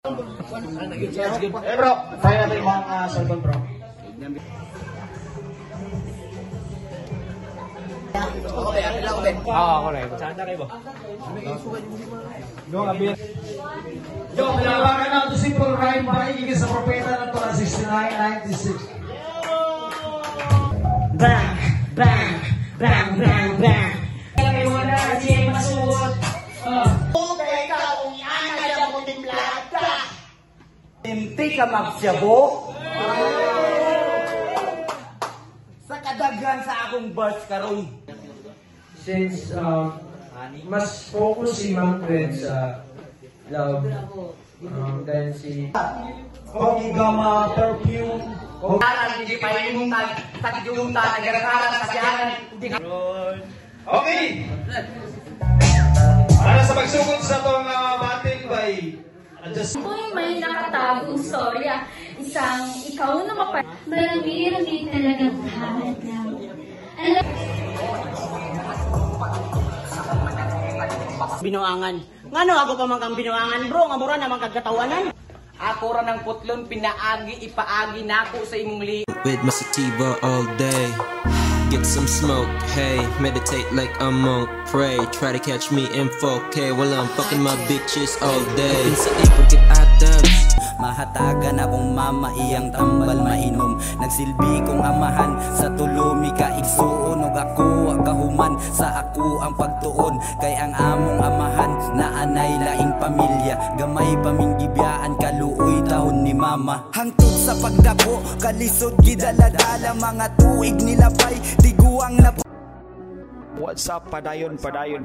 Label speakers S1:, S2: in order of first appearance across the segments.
S1: Eh bro, try natin yung mga cellphone bro. Ako rin. Saan na kayo ba? Doon abit. Yo, pinawagan na ito si Paul Ryan Baigig sa propeta ng 69-96. Bang! Bang! Bang! Bang! Bang! Kaya wala siya masuot.
S2: Kaya ka kung ana siya mo timplata.
S1: Hindi ka magsyabo. Sa kadaghan sa akong bus karon.
S3: Since mas focus si Ma'am Gwen sa love, then si
S1: Kogigama perfume.
S2: Hindi pa yung tagyunta, nagkakaran sa siyanan.
S4: Okay! Para sa pagsugod sa itong bating by
S5: Kung may nakatagong storya, isang ikaw na marami-rami talagang halaga.
S2: Binuangan. Ngano ako pa man kang binuangan bro, nga mura naman kagkatawanan. Ako ra ng putlon pinaagi ipaagi nako sa imong li.
S6: With my sativa all day. Get some smoke, hey, meditate like I'm on pray. Try to catch me in 4K while I'm fucking my bitches all day. Sa ipagkit atabs,
S7: mahatagan akong mama iyang tambal mainom. Nagsilbi kong amahan sa tulumi ka igsuon ug ako kahuman sa ako ang pagtuon kay ang among amahan na anay laing pamilya gamay paming gibiyaan kaluoy taon ni mama hangtod sa pagdako kalisod gidala-dala mga tuig nilabay tiguang na.
S8: What's up, padayon tabay,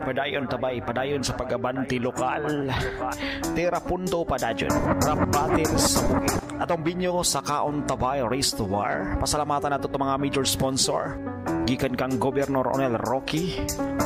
S8: padayon sa pagabanti lokal. Tira punto padayon, rap battles. Atong binyo sa Kaon Tabay Race to War. Pasalamatan nato itong mga major sponsor. Gikan kang Gobernador Onel Rocky,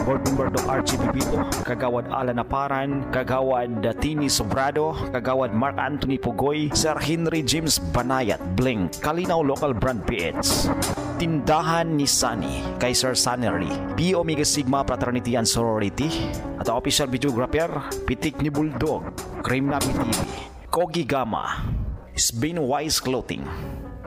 S8: Board Member Dr. Archie Pipito, Kagawad Alan Aparan, Kagawad Tini Sobrado, Kagawad Mark Anthony Pugoy, Sir Henry James Banayat, Bling, Kalinaw Local Brand PH, Tindahan ni Sunny, kay Sir Sunnery, Pi Omega Sigma Fraternity and Sorority, at ang official videographer, Pitik ni Bulldog, Cream Nabi TV, Kogi Gama, Spain Wise Clothing,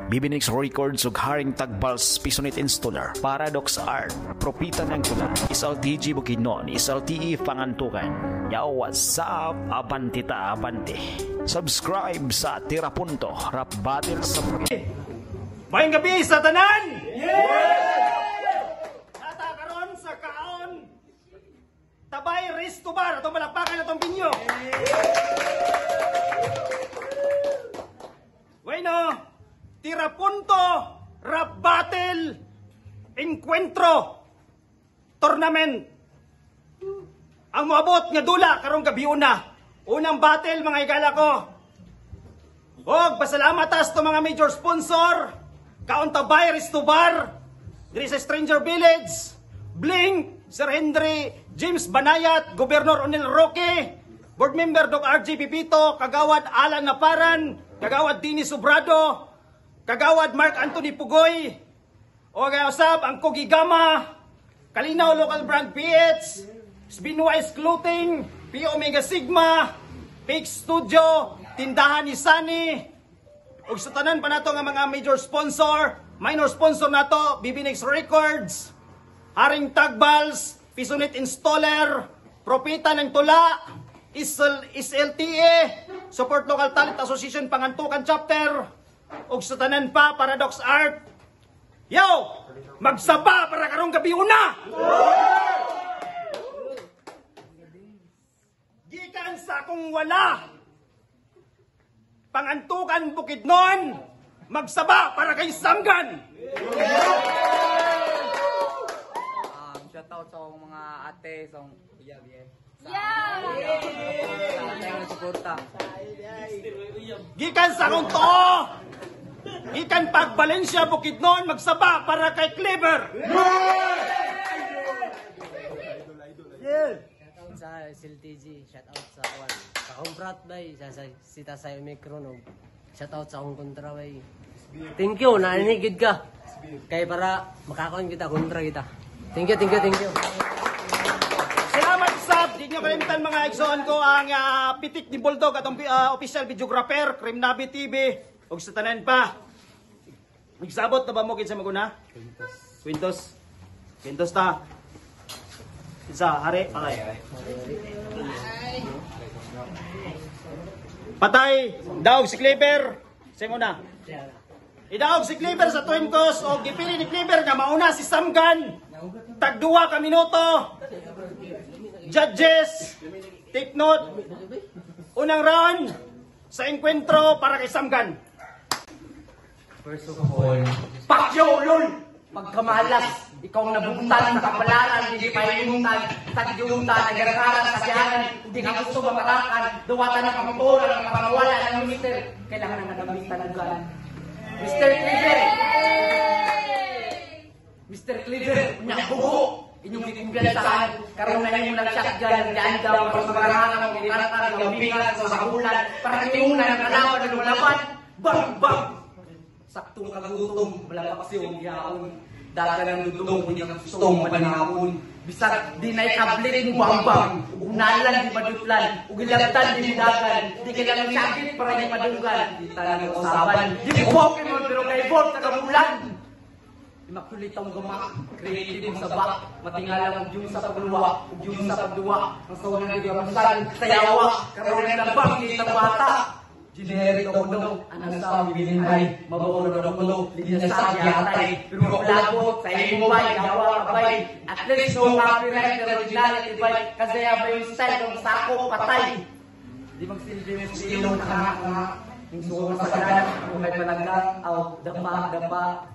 S8: Bibinix Records ug Haring Tagbals Pisonit Installer, Paradox Art, Propita ng Tula, Isal TG Bukidnon, Isal TE Pangantukan. Yo, what's up? Abantita, abante. Subscribe sa Tira Punto, Rap Battle sa
S4: Mayang gabi sa tanan! Nata karon sa Kaon Tabay Race to Bar. Itong malakpakan na itong binyo. Bueno, Tira Punto, Rap Battle, Encuentro, Tournament. Ang moabot nga dula karong gabi una. Unang battle mga higala ko. Og pasalamat tas to mga major sponsor. Kaon Tabay Race to Bar, diri sa Stranger Village, Bling, Sir Henry James Banayat, Gobernador Onel Roque, Board Member Dr. RJ Pipito, Kagawad Alan Naparan, Kagawad Tini Sobrado, Kagawad Mark Anthony Pugoy, o usab ang Kogi Gama, Kalinaw Local Brand PH, Spinwise Clothing, Pi Omega Sigma, Pig Studio, Tindahan ni Sunny, ug sa tanan pa nato nga mga major sponsor, minor sponsor nato, Bibinix Records, Haring Tagbals, Pisonit Installer, Propita ng Tula, SLTA, Support Local Talent Association Pangantukan Chapter, ug sa tanan pa Paradox Art. Yo, magsaba para karong gabi una. Gikan sa akong wala. Pangantukan Bukidnon, magsaba para kay Samgan.
S9: Shout out sa mga ate, sa kuya,
S4: Gikan sa akong to. Gikan pag Valencia Bukidnon, magsaba para kay Clever.
S9: Sa SLTG, shout out sa Awan. Sa Komprat bay, sa Sita sa Omicron. Shout out sa akong kontra bay. Thank you, naninigid ka. Kaya para makakaon kita, kontra kita. Thank you.
S4: Salamat Next up, di nyo kalimutan mga igsoon ko ang pitik ni Bulldog at ang official videographer, Krimnabi TV. Huwag sa tanan pa. Nagsabot na ba mo kinsa maguna? Quintos. Quintos ta. Isa, hari. Patay. Daog si Clipper. Sing una. Idaog si Clipper sa Twin Coast o gipili ni Clipper nga mauna si Samgan. Tagduwa ka minuto. Judges, take note. Unang round sa enkwentro para kay Samgan.
S3: First of all,
S2: Pakyo, lol! Pagkamalas, ikaw ang nabuntan, nakapalaran, hindi paimuntan, tagyuntan, nagararan, sakyanan, hindi ka gusto mamarakan, duwatan ng kamuturan, ng pangawala, ng mister, kailangan na nagamitan ng galan. Mr. Cleaver! Mr. Cleaver, nyabuho! Inyong ikumpiyansahan, karoon na yung nag-shotgun, dyan daw, para sa marangan, ng inaratan, ng gambingan, sa sakulan, para katiunan ng kalaban, ng lumalaban, bang, bang! Saktong kagutom, malapaksi yung yaon. Daga ng dudong, hindi ka gustong mapanahapon. Bisag, di na ikablit mo bambang. Unalan, di madutlan. Ugilagtan, di mudagan. Di kailangan sakit para di padunggan. Di talang usaban. Di Pokemon, pero kay Bot, kagamulan. Imakulitang gamak, creative sa bak. Matingala ang Diyos sa pagluwa, Diyos sa pagduwa. Ang sawangan di kamasan, sayawa. Karoon na bang, kitang bata. Generic o kuno, anang sa bilinay, mabaon o kuno, linya sa yatay, pero labot, sa imubay, gawa kabay, at least no copyright, pero ginalitibay, kasi abay yung style, kung sako, patay. Di magsilbi mo silong nakakanga, yung suwa sa kanan, kung may panaglang, aw, dapa,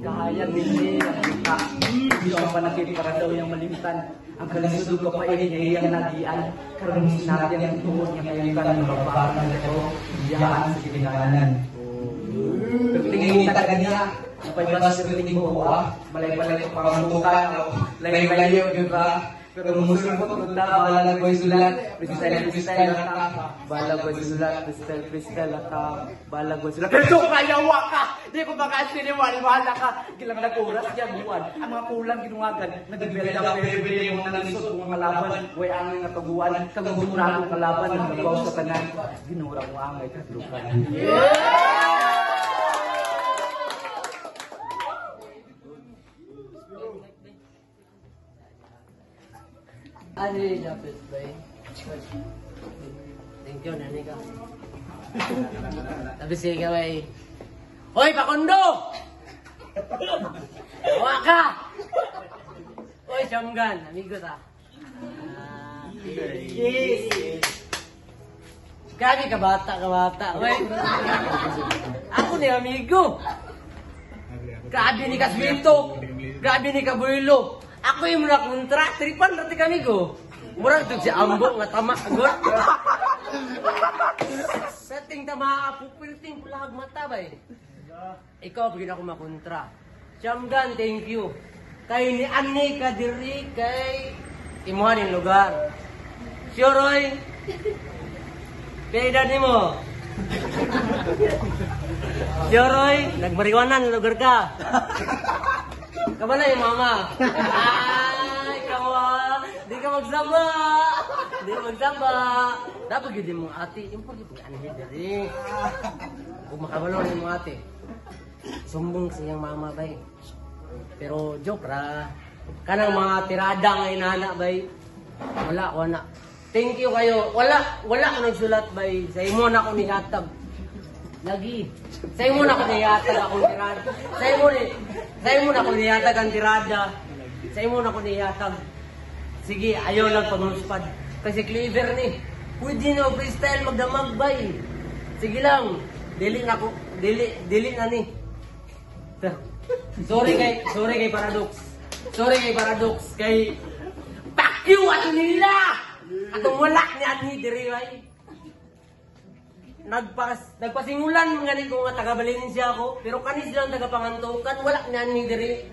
S2: kahayang hindi, nakita, hindi ang panakit para daw yung malimtan. Ang kalisod ko pa niya iyang nagian, karong sinabi ang tuhod niya ngayon ka ng babakan ito, iyaan sa kinakanan. Pero tingin kita kanya, napay ba sa tingin mo malay-malay ko pamantukan, lay-layo yun ba? Pero musulpot ko na, bahala ko yung sulat, freestyle attack, bahala ko yung sulat, freestyle attack, bahala ko yung sulat. Pero kayawa ka! Di ko makasiniwala ka! Gilang nag-oras yan, buwan. Ang mga kulang ginuwagan, nag-build up everyday yung nalisod kung kalaban, way angay nga taguan, kagumura akong kalaban, nag-baw sa tanan, ginura ko angay katlukan.
S9: Ano yung dapat ba eh? Thank you, nani ka. Tapos sige ka ba eh? Hoy, Pakondo! Hawa ka! Hoy, Shamgan, amigos ah. Yes! Grabe ka bata. Hoy, ako ni amigo. Grabe ni Kaswito. Grabe ni Kabuilo. Ako yung muna kontra, tripan natin kami ko. Murang ito si Ambo, nga tama, agod. Setting tama, pupilting pulag mata ba eh. Ikaw, bigyan ako makontra. Shamgan, thank you. Kay ni Annie Kadiri, kay imuhan yung lugar. Sure, Roy? Kay dani mo. Sure, Roy? Nagmariwanan yung lugar ka. Kabala yung mama. Ay, kawa. Di ka magsaba. Dapat gini mo ate. Yung pag ito, ano yun dali. Kung makabalo yung mga ate. Sumbong siyang mama bay. Pero joke ra. Kanang mga tirada nga inana bay. Wala. Thank you kayo. Wala ko nagsulat bay. Sa imo na ako nihatag. Lagi. Sa'yo mo na ako niyatag akong tirada. Sa'yo mo na ako niyatag ang tirada. Sa'yo mo na ako niyatag. Sige, ayaw lang pag-muspad. Kasi clever ni. Pwede na freestyle magdamag bay. Sige lang. Dili na ni. Sorry kay Paradox. Kay Pakyo ato nila. Atong wala ni Annie diri bay. Nagpasingulan nga ni ko nga taga-Balinin siya ako, pero kanis lang taga-Pangantukan, wala nga ni diri.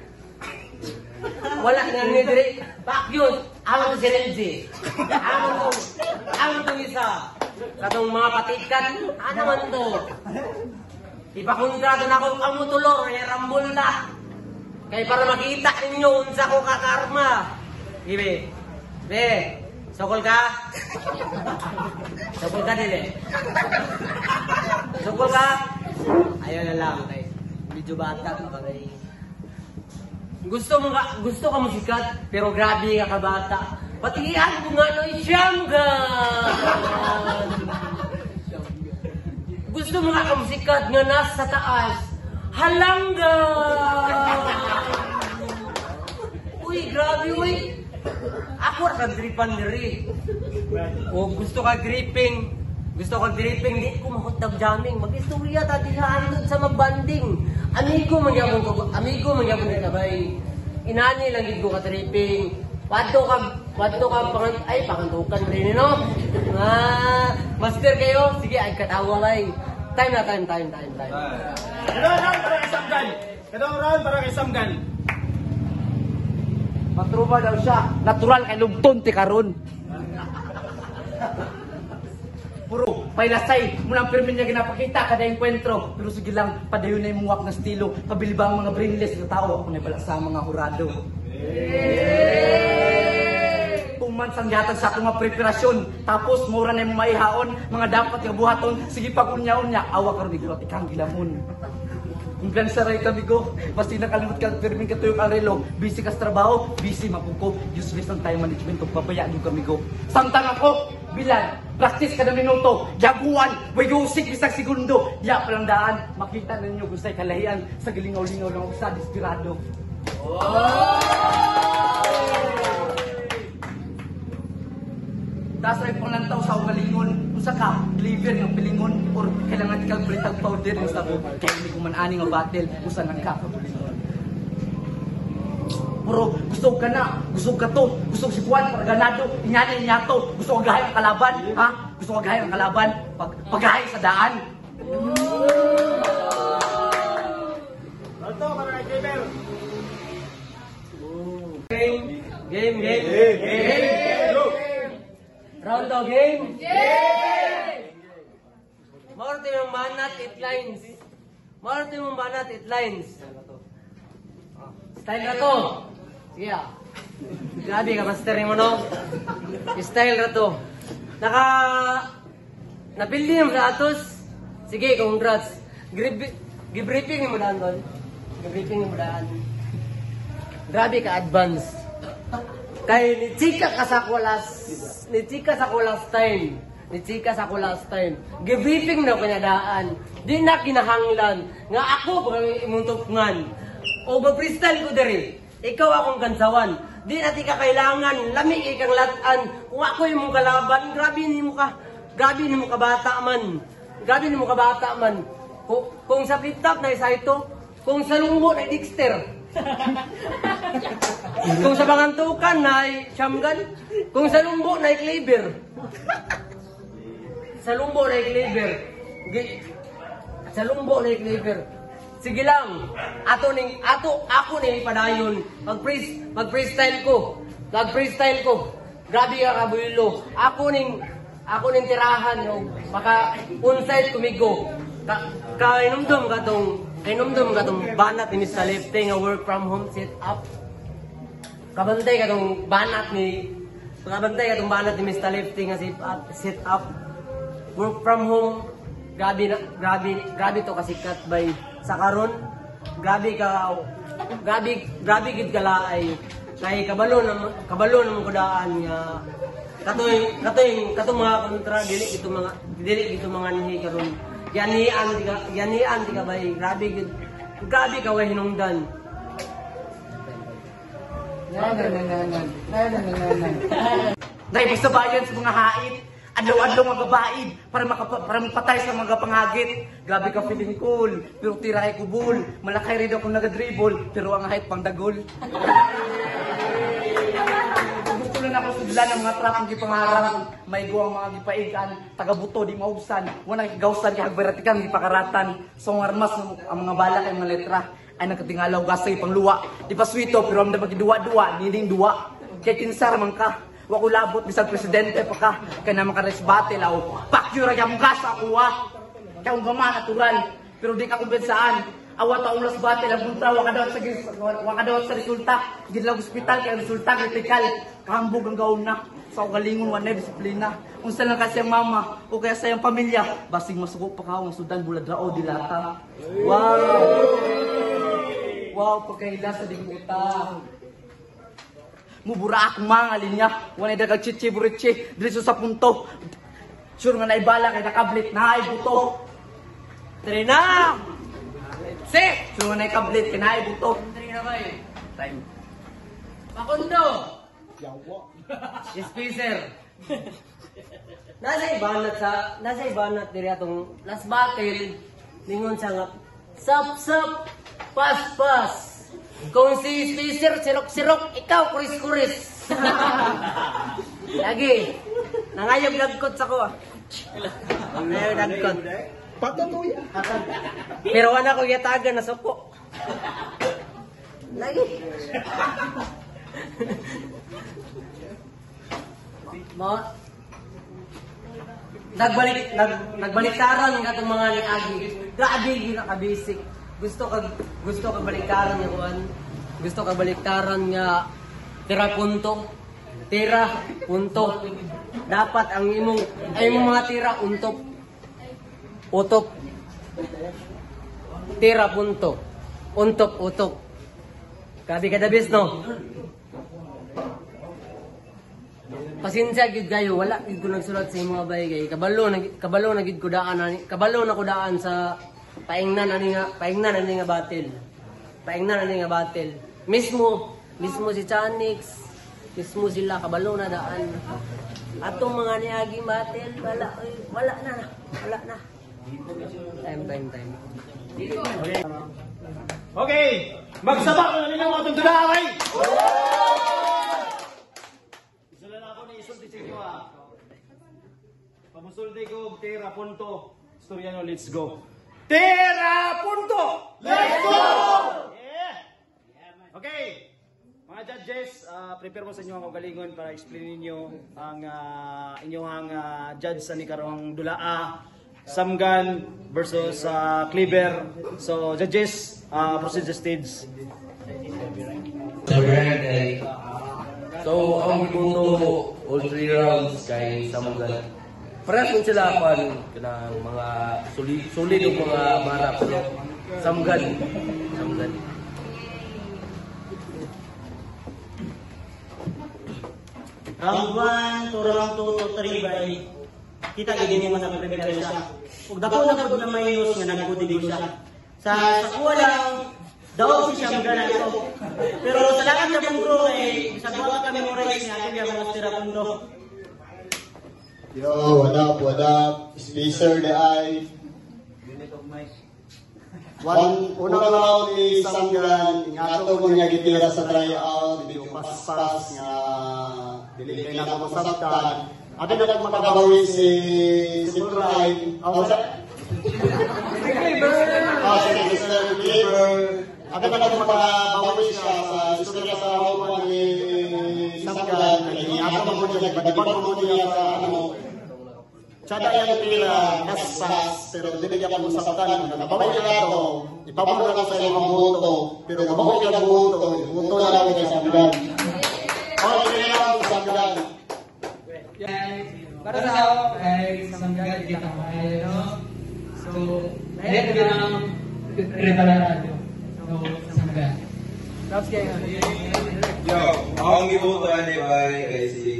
S9: Back yun, alam ko si Renzi. Alam ko isa. Katong mga patikan, ano man to? Ipakontrado na ako ang mutulor, ay rambol na. Kaya para makita ninyo, unsa ko kakarma. Ibe, Be, sokol ka? Sokol ka dili? Sokol ka? Ayaw na lang, kay medyo bata ka pa kay. Gusto ka mo sikat, pero grabe ka kabata. Patigihan ko nga no Siyanggan. Gusto mo nga kang sikat nga nasa taas. Halanggan. Uy, grabe, uy. Ako ra dripan diri. O gusto ka gripping. Gusto ka gripping, di ko mahutag jamming. Mag-istorya ta dihaan sa magbanding. Amigo magyapon ka bay. Inani lang gid ko ka tripping. Wadto ka pangantukan rin no. Master kayo. Sige ay katawa lang. Time.
S4: Kadang round para kay Samgan.
S2: Matruba daw siya. Natural kay lugton ti karon. Puro pailasay munang pirmin niya ginapakita kada enkwentro. Pero sige lang padayon na imuwak na estilo. Pabilibang mga brainless na tao ako na pala sa mga hurado. 2 months ang yatag sa akong mga preparasyon. Tapos mura na yung maihaon. Mga dapat nga buhaton. Sige pag unya-unya. Awa karon iguro tikang gilamon. Ang plan sa ray kami ko. Basta nakalimot ka pirmin ka tuyong arelo. Busy ka sa trabaho. Busy mapuko. Useless ang time management. Papayaan yung kami ko. Samtang ako. Bilan. Practice kada minuto. Jaguan. Wayusik bisag segundo. Ya palang daan. Makita ninyo kung sa'y kalahian. Sa gilingaw-lingaw lang ako sa desperado. Tas ay panglantaw sa ugalingon. Kung ka, liver ng pilingon. Or kailangan kang britag powder yung sabog. Kaya hindi ko man aning ang battle. Kung saan nagkakabulingon. Puro, gusto ka na. Gusto ka to. Gusto si Juan para ganado. Inyanin niya to. Gusto ka gahay ang kalaban. Ha? Gusto ka gahay ang kalaban. Paggahay sa daan.
S4: Alto para kay Gamer.
S9: Game. Round of game. Marty mong banat, 8 lines. Marty mong banat, 8 lines. Style na to. Sige ah. Grabe ka, master mo no? Style na to. Napildi mo sa atos. Sige, congrats. Gibriefing mo daan doon. Gibriefing mo daan. Grabe ka, advance. Kaya nichika ka sa ko last time. Gibriefing na kanyadaan. Di na kinahanglan. Nga ako pag imong tupngan. O ba-freestyle ko diri. Ikaw akong kansawan. Di na ti ka kailangan. Lamig ikang latan. Kung ako yung mong kalaban. Grabe ni mo kabata man. Kung sa flip-top na isa ito. Kung sa lunggo na Dexter. Kung sa pangantukan na Shamgan. Kung sa lumbo na Cleaver. Sa lumbo na Cleaver. Sige lang. Ako ning padayon. Mag-freestyle ko. Grabe ka kabulo. Ako ning tirahan no. Maka onside kumigo. Kainumdum ka tong banat ni Mr. Lefty nga work from home sit up. Kabantay ka tong banat ni Mr. Lefty nga sit up. Work from home. Grabe to kasikat by sa karon. Grabe gid kalaay. Kay kabalo na mo kudaan nga katong mga kontra dili gito mga nihi karon. Yanian di ka bay. Grabe ka way hinungdan.
S2: Dahil gusto bayan sa mga hain. Adlaw-adlaw mga babaid para mapatay sa mga pangagit. Grabe ka feeling cool, pero tira kay kubul. Malakay rin ako nagadribble, pero ang height pang dagol. Gusto lang ako sudlan ng mga trap ang gipangarang. May guwang mga gipaigan, taga-buto di mausan. Wanang igawsan kay hagbaratikan gipakaratan. So ang armas ang mga bala kay mga letra ay nagkatingalaw gasay pangluwa. Di pa swito pero ang magiduwa-duwa, nining duwa. Kay tinsar man ka. Wa ko labot bisag presidente pa ka. Kaya naman ka resbate law. Pakyo ra gyud ka sa kuha. Kaya gaman natural. Pero di ka kumbensaan. awat ang ulas bate lang punta wakadawat sa resulta gidlang ospital kay resulta kritikal kahambog ang gaon na sa ugalingon wa na disiplina unsa lang kasi ang mama o kaya sa iyang pamilya basig masuko pa ka ang sudan buladrao dilata wow pagkaila sa diguta mubura akong mga linya wala dagang chichi burichi dito sa punto sure nga naibala kay nakablit na ay buto Trina si sure nga naikablit kay na ay buto Trina ba eh time Makundo Spacer
S9: nasa ibanat diri atong last battle ningon sa nga sap pas kung si Spacer sirok ikaw kuris lagi nangayog nagkot sa ko nangayog nagkot
S4: Patutuya.
S9: pero wala ko yatagan na suko lagi nagbaliktaran ng atong mga niagi. Grabe gyud ka basic. Gusto ka baliktaran nga kuan. Gusto ka baliktaran nga tira punto. Dapat ang imong mga tira untop. Utop. Tira punto. Untop. Grabe ka dabis no. Pasensya gid kayo, wala gid ko nagsulat sa imong bay kay kabalo na gid ko daan sa paingnan ani nga battle. Mismo si Chanix, mismo sila kabalo na daan. Atong mga niagi battle wala na. Time.
S4: Okay, magsabak na ninyo ang atong dulaway. Pamusulti ko, Tira Punto. Storya nyo, let's go. Tira Punto! Let's go! Yeah! Okay. Mga judges, prepare mo sa inyo ang kagalingon para explain ninyo ang inyong judge sa nikarong dulaa. Samgan versus Cleaver. So, judges, proceed the stage.
S2: So, ang punto all 3 rounds kay Samgan. Parehas kung sila kanang mga sulit yung mga bara pero Samgan.
S10: Round 1 to round 2 to 3 by kita gini mo na prepare siya. Ug dako na pud na mayos nga nagkudig siya. Sa kuwa lang daw si Samgan ito. Pero talaga sa bungro sa buwa kami mo rice nga kaya mga tira pundo.
S11: Yo, what up? Spacer the eye. Unang round is Samgan. Ingato mo niya gitira sa tryout. Medyo pas-pas nga. Dili na ako masabtan. At na nagmakabawi si Prime. Si Mr. Cleaver. At na nagmakabawi siya sa istorya sa round 1 ni Samgan. Ingato mo niya. Nagdibang mo niya sa Tsada yung pila, nasas, pero hindi niya pa masaktan. Nabaway ka ito, ipabura ka sa iyong buto, pero nabaway ka buto na lang kay Samgan. Okay na lang, Samgan.
S3: Para sa ako, kay Samgan, kita ko no? So, lahat ko ng preparado. So, Samgan.
S12: Yo, ang gibutan ni Bay kay si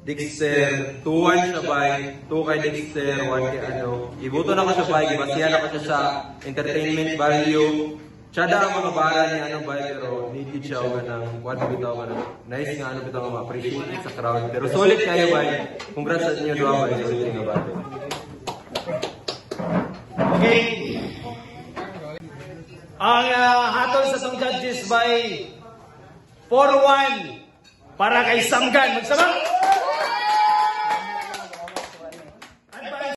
S12: Dexter, 2-1 siya bay, 2 kay Dexter, 1 kay ano. Ibuto na ko siya bay, gibasihan na ko siya sa entertainment value. Tsada ang mga bara niya ano bay, pero needed siya o ganang, what bitaw ka na. Nice nga ano bitaw nga, appreciate sa crowd. Pero solid kayo bay, congrats sa inyo doon bay, solid nga bay.
S4: Okay. Ang hatol sa tong judges by 4-1 para kay Samgan. Magsama!